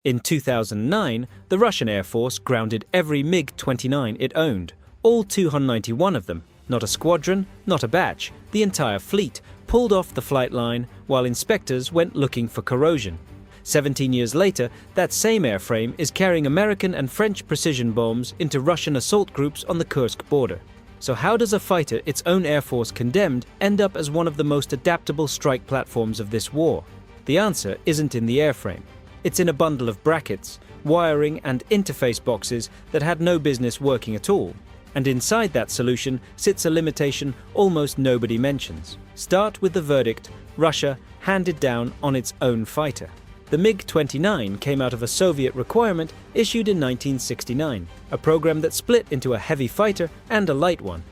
In 2009, the Russian Air Force grounded every MiG-29 it owned, all 291 of them, not a squadron, not a batch, the entire fleet, pulled off the flight line while inspectors went looking for corrosion. 17 years later, that same airframe is carrying American and French precision bombs into Russian assault groups on the Kursk border. So how does a fighter its own air force condemned end up as one of the most adaptable strike platforms of this war? The answer isn't in the airframe. It's in a bundle of brackets, wiring and interface boxes that had no business working at all. And inside that solution sits a limitation almost nobody mentions. Start with the verdict Russia handed down on its own fighter. The MiG-29 came out of a Soviet requirement issued in 1969, a program that split into a heavy fighter and a light one.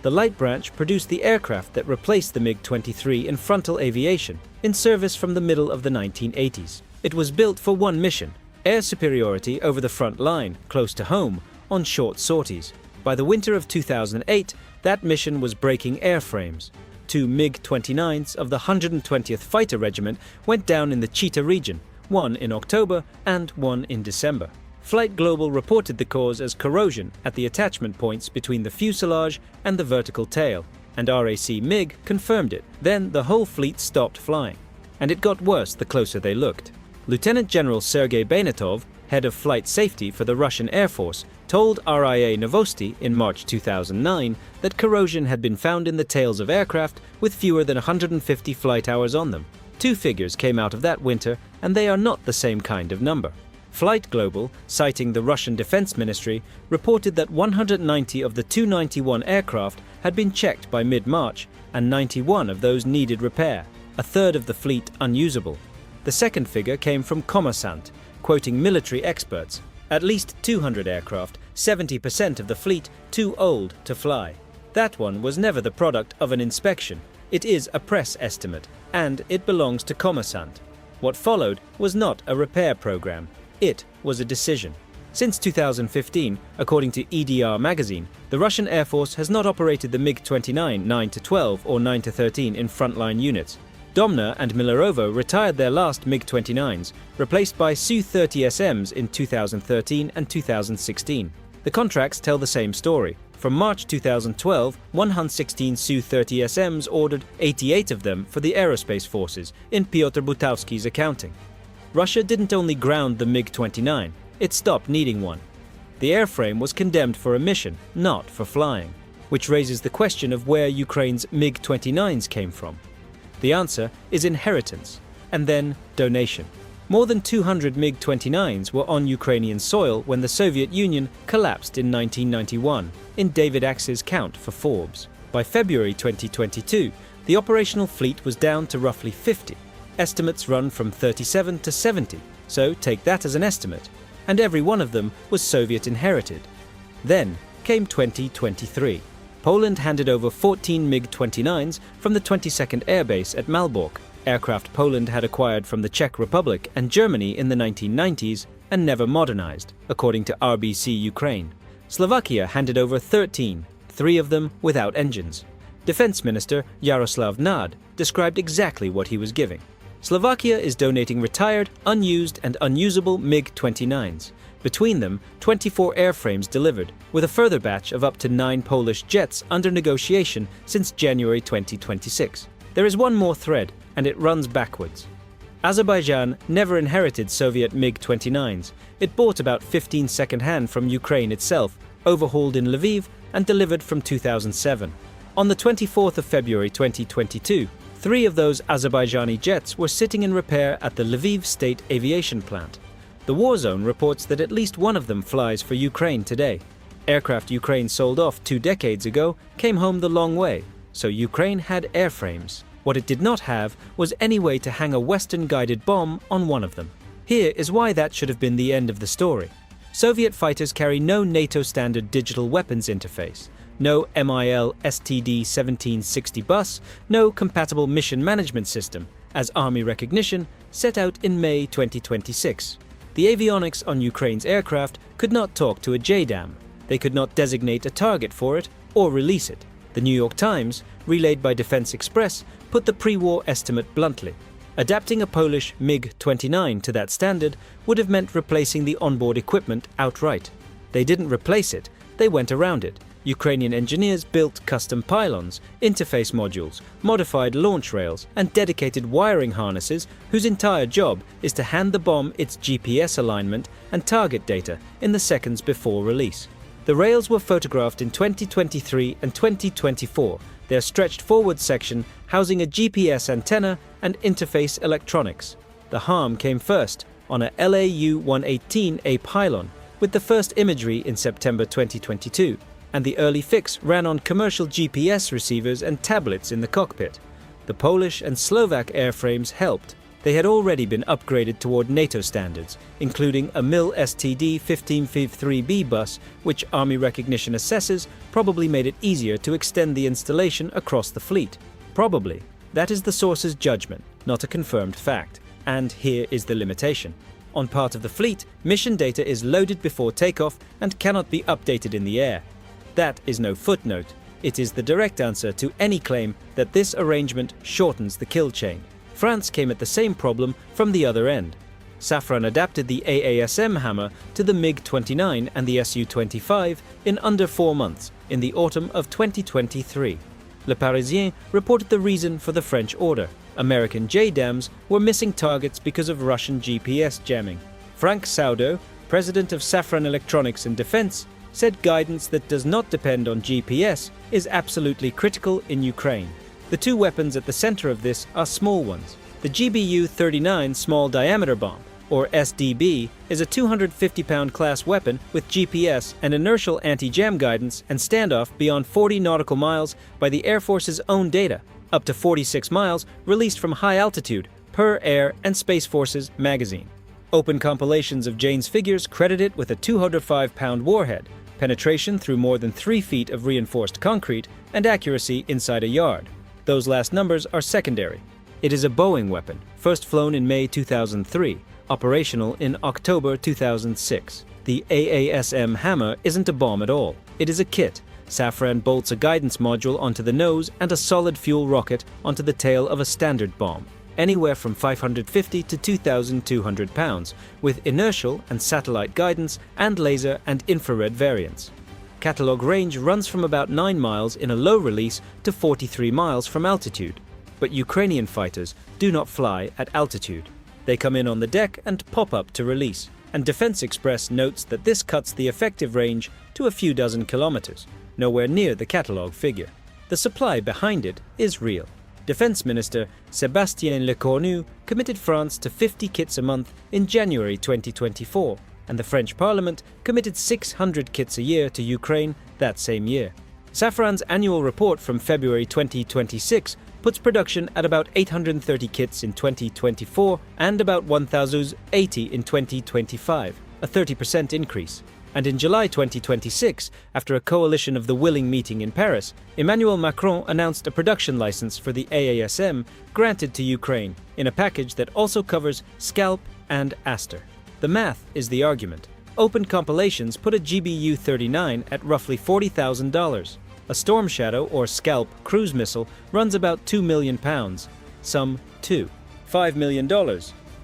The light branch produced the aircraft that replaced the MiG-23 in frontal aviation, in service from the middle of the 1980s. It was built for one mission: air superiority over the front line, close to home, on short sorties. By the winter of 2008, that mission was breaking airframes. 2 MiG-29s of the 120th Fighter Regiment went down in the Chita region, one in October and one in December. Flight Global reported the cause as corrosion at the attachment points between the fuselage and the vertical tail, and RAC MiG confirmed it. Then the whole fleet stopped flying. And it got worse the closer they looked. Lieutenant General Sergei Bainatov, head of flight safety for the Russian Air Force, told RIA Novosti in March 2009 that corrosion had been found in the tails of aircraft with fewer than 150 flight hours on them. 2 figures came out of that winter, and they are not the same kind of number. Flight Global, citing the Russian Defense Ministry, reported that 190 of the 291 aircraft had been checked by mid-March, and 91 of those needed repair, a third of the fleet unusable. The second figure came from Kommersant, quoting military experts. At least 200 aircraft, 70% of the fleet, too old to fly. That one was never the product of an inspection. It is a press estimate, and it belongs to Kommersant. What followed was not a repair program. It was a decision. Since 2015, according to EDR magazine, the Russian Air Force has not operated the MiG-29 9-12 or 9-13 in frontline units. Domna and Milarovo retired their last MiG-29s, replaced by Su-30SMs in 2013 and 2016. The contracts tell the same story. From March 2012, 116 Su-30SMs ordered 88 of them for the aerospace forces, in Pyotr Butowski's accounting. Russia didn't only ground the MiG-29, it stopped needing one. The airframe was condemned for a mission, not for flying, which raises the question of where Ukraine's MiG-29s came from. The answer is inheritance, and then donation. More than 200 MiG-29s were on Ukrainian soil when the Soviet Union collapsed in 1991, in David Axe's count for Forbes. By February 2022, the operational fleet was down to roughly 50. Estimates run from 37 to 70, so take that as an estimate, and every one of them was Soviet inherited. Then came 2023. Poland handed over 14 MiG-29s from the 22nd Air Base at Malbork, aircraft Poland had acquired from the Czech Republic and Germany in the 1990s and never modernized, according to RBC Ukraine. Slovakia handed over 13, 3 of them without engines. Defense Minister Yaroslav Nad described exactly what he was giving. Slovakia is donating retired, unused and unusable MiG-29s. Between them, 24 airframes delivered, with a further batch of up to 9 Polish jets under negotiation since January 2026. There is one more thread, and it runs backwards. Azerbaijan never inherited Soviet MiG-29s. It bought about 15 second-hand from Ukraine itself, overhauled in Lviv and delivered from 2007. On the 24th of February 2022, 3 of those Azerbaijani jets were sitting in repair at the Lviv State Aviation Plant. The War Zone reports that at least one of them flies for Ukraine today. Aircraft Ukraine sold off 2 decades ago came home the long way, so Ukraine had airframes. What it did not have was any way to hang a Western-guided bomb on one of them. Here is why that should have been the end of the story. Soviet fighters carry no NATO standard digital weapons interface, no MIL STD-1760 bus, no compatible mission management system, as Army recognition set out in May 2026. The avionics on Ukraine's aircraft could not talk to a JDAM. They could not designate a target for it or release it. The New York Times, relayed by Defense Express, put the pre-war estimate bluntly. Adapting a Polish MiG-29 to that standard would have meant replacing the onboard equipment outright. They didn't replace it, they went around it. Ukrainian engineers built custom pylons, interface modules, modified launch rails, and dedicated wiring harnesses whose entire job is to hand the bomb its GPS alignment and target data in the seconds before release. The rails were photographed in 2023 and 2024, their stretched forward section housing a GPS antenna and interface electronics. The harm came first on a LAU-118A pylon, with the first imagery in September 2022. And the early fix ran on commercial GPS receivers and tablets in the cockpit. The Polish and Slovak airframes helped. They had already been upgraded toward NATO standards, including a MIL STD 1553B bus, which Army recognition assesses probably made it easier to extend the installation across the fleet. Probably. That is the source's judgment, not a confirmed fact. And here is the limitation. On part of the fleet, mission data is loaded before takeoff and cannot be updated in the air. That is no footnote. It is the direct answer to any claim that this arrangement shortens the kill chain. France came at the same problem from the other end. Safran adapted the AASM Hammer to the MiG-29 and the Su-25 in under 4 months, in the autumn of 2023. Le Parisien reported the reason for the French order. American JDAMs were missing targets because of Russian GPS jamming. Frank Saudo, president of Safran Electronics and Defense, said guidance that does not depend on GPS is absolutely critical in Ukraine. The two weapons at the center of this are small ones. The GBU-39 Small Diameter Bomb, or SDB, is a 250-pound class weapon with GPS and inertial anti-jam guidance and standoff beyond 40 nautical miles by the Air Force's own data, up to 46 miles released from high altitude per Air and Space Forces magazine. Open compilations of Jane's figures credit it with a 205-pound warhead, penetration through more than 3 feet of reinforced concrete, and accuracy inside a yard. Those last numbers are secondary. It is a Boeing weapon, first flown in May 2003, operational in October 2006. The AASM Hammer isn't a bomb at all. It is a kit. Safran bolts a guidance module onto the nose and a solid fuel rocket onto the tail of a standard bomb, anywhere from 550 to 2,200 pounds, with inertial and satellite guidance and laser and infrared variants. Catalog range runs from about 9 miles in a low release to 43 miles from altitude. But Ukrainian fighters do not fly at altitude. They come in on the deck and pop up to release, and Defense Express notes that this cuts the effective range to a few dozen kilometers, nowhere near the catalog figure. The supply behind it is real. Defense Minister Sébastien Lecornu committed France to 50 kits a month in January 2024, and the French Parliament committed 600 kits a year to Ukraine that same year. Safran's annual report from February 2026 puts production at about 830 kits in 2024 and about 1,080 in 2025, a 30% increase. And in July 2026, after a coalition of the willing meeting in Paris, Emmanuel Macron announced a production license for the AASM granted to Ukraine in a package that also covers Scalp and Aster. The math is the argument. Open compilations put a GBU-39 at roughly $40,000. A Storm Shadow or Scalp cruise missile runs about £2 million, some $5 million.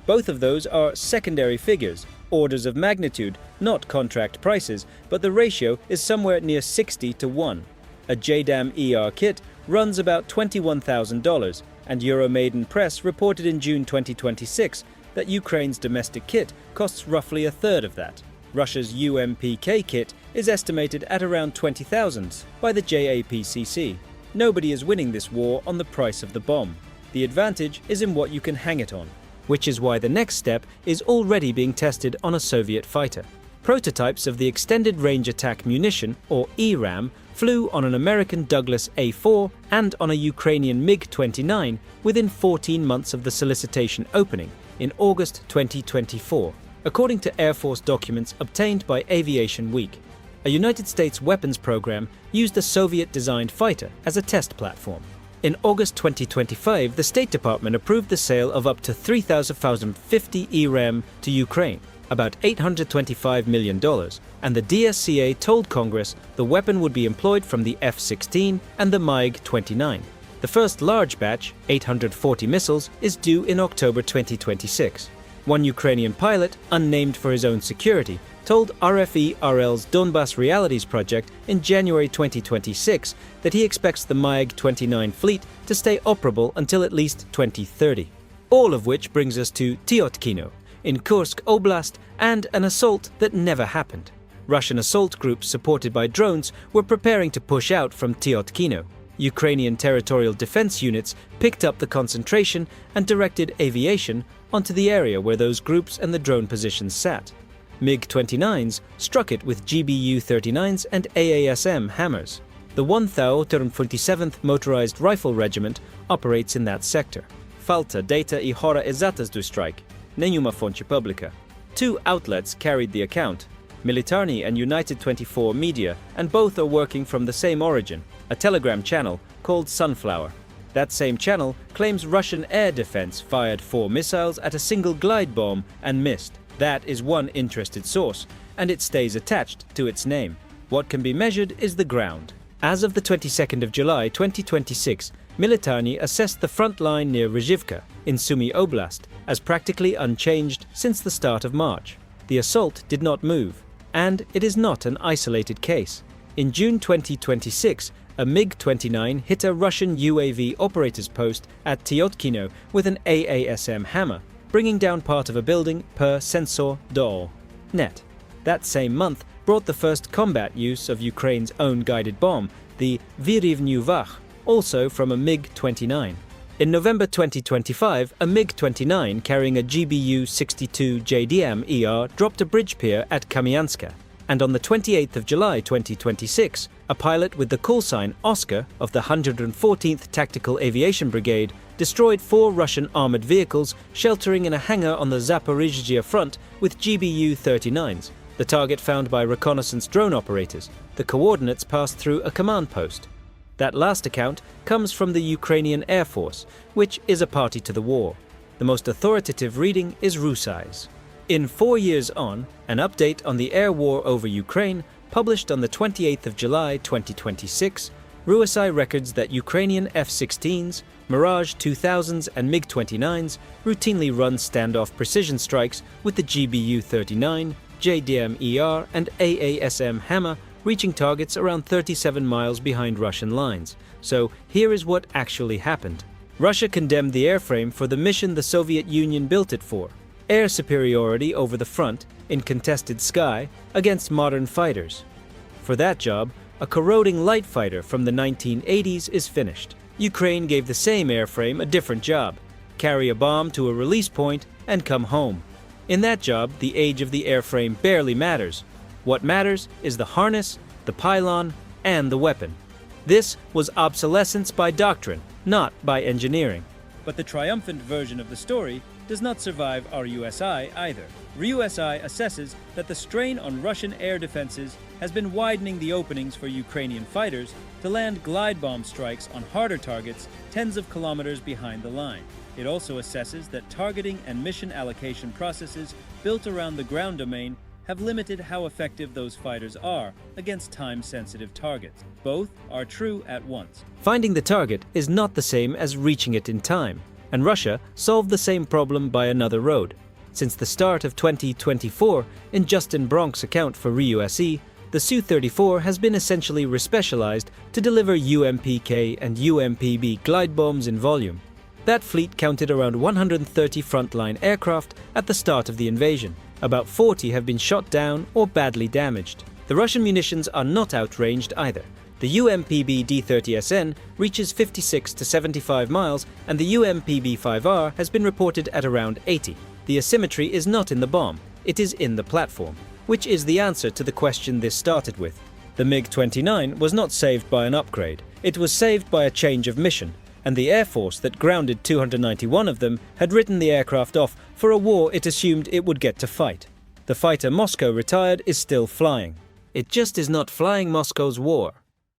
Both of those are secondary figures, orders of magnitude, not contract prices, but the ratio is somewhere near 60 to 1. A JDAM-ER kit runs about $21,000, and Euromaidan Press reported in June 2026 that Ukraine's domestic kit costs roughly a third of that. Russia's UMPK kit is estimated at around $20,000 by the JAPCC. Nobody is winning this war on the price of the bomb. The advantage is in what you can hang it on, which is why the next step is already being tested on a Soviet fighter. Prototypes of the Extended Range Attack Munition, or ERAM, flew on an American Douglas A-4 and on a Ukrainian MiG-29 within 14 months of the solicitation opening in August 2024, according to Air Force documents obtained by Aviation Week. A United States weapons program used a Soviet-designed fighter as a test platform. In August 2025, the State Department approved the sale of up to 3,050 ERAM to Ukraine, about $825 million, and the DSCA told Congress the weapon would be employed from the F-16 and the MiG-29. The first large batch, 840 missiles, is due in October 2026. One Ukrainian pilot, unnamed for his own security, told RFE/RL's Donbas Realities project in January 2026 that he expects the MiG-29 fleet to stay operable until at least 2030. All of which brings us to Tyotkino, in Kursk Oblast, and an assault that never happened. Russian assault groups supported by drones were preparing to push out from Tyotkino. Ukrainian territorial defense units picked up the concentration and directed aviation onto the area where those groups and the drone positions sat. MiG-29s struck it with GBU-39s and AASM Hammers. The 147th Motorized Rifle Regiment operates in that sector. Falta data I hora exatas do strike. Nenhuma fonte publica. Two outlets carried the account, Militarny and United 24 Media, and both are working from the same origin, a Telegram channel called Sunflower. That same channel claims Russian air defense fired 4 missiles at a single glide bomb and missed. That is one interested source, and it stays attached to its name. What can be measured is the ground. As of the 22nd of July 2026, Militarny assessed the front line near Rizhivka in Sumy Oblast as practically unchanged since the start of March. The assault did not move, and it is not an isolated case. In June 2026, a MiG-29 hit a Russian UAV operator's post at Tyotkino with an AASM Hammer, bringing down part of a building per sensor DOL net. That same month brought the first combat use of Ukraine's own guided bomb, the Vyrivny Vach, also from a MiG-29. In November 2025, a MiG-29 carrying a GBU-62 JDAM-ER dropped a bridge pier at Kamyanska. And on the 28th of July 2026, a pilot with the call sign Oscar of the 114th Tactical Aviation Brigade destroyed 4 Russian armored vehicles sheltering in a hangar on the Zaporizhzhia front with GBU-39s, the target found by reconnaissance drone operators. The coordinates passed through a command post. That last account comes from the Ukrainian Air Force, which is a party to the war. The most authoritative reading is RUSI's. In 4 years on, an update on the air war over Ukraine, published on the 28th of July 2026, RUSI records that Ukrainian F-16s, Mirage 2000s and MiG-29s routinely run standoff precision strikes with the GBU-39, JDAM-ER and AASM Hammer, reaching targets around 37 miles behind Russian lines. So here is what actually happened. Russia condemned the airframe for the mission the Soviet Union built it for: air superiority over the front in contested sky against modern fighters. For that job, a corroding light fighter from the 1980s is finished. Ukraine gave the same airframe a different job: carry a bomb to a release point and come home. In that job, the age of the airframe barely matters. What matters is the harness, the pylon, and the weapon. This was obsolescence by doctrine, not by engineering. But the triumphant version of the story does not survive RUSI either. RUSI assesses that the strain on Russian air defenses has been widening the openings for Ukrainian fighters to land glide bomb strikes on harder targets tens of kilometers behind the line. It also assesses that targeting and mission allocation processes built around the ground domain have limited how effective those fighters are against time-sensitive targets. Both are true at once. Finding the target is not the same as reaching it in time, and Russia solved the same problem by another road. Since the start of 2024, in Justin Bronk's account for RUSI, the Su-34 has been essentially respecialized to deliver UMPK and UMPB glide bombs in volume. That fleet counted around 130 frontline aircraft at the start of the invasion. About 40 have been shot down or badly damaged. The Russian munitions are not outranged either. The UMPB D-30SN reaches 56 to 75 miles and the UMPB-5R has been reported at around 80. The asymmetry is not in the bomb, it is in the platform, which is the answer to the question this started with. The MiG-29 was not saved by an upgrade, it was saved by a change of mission, and the Air Force that grounded 291 of them had written the aircraft off for a war it assumed it would get to fight. The fighter Moscow retired is still flying. It just is not flying Moscow's war.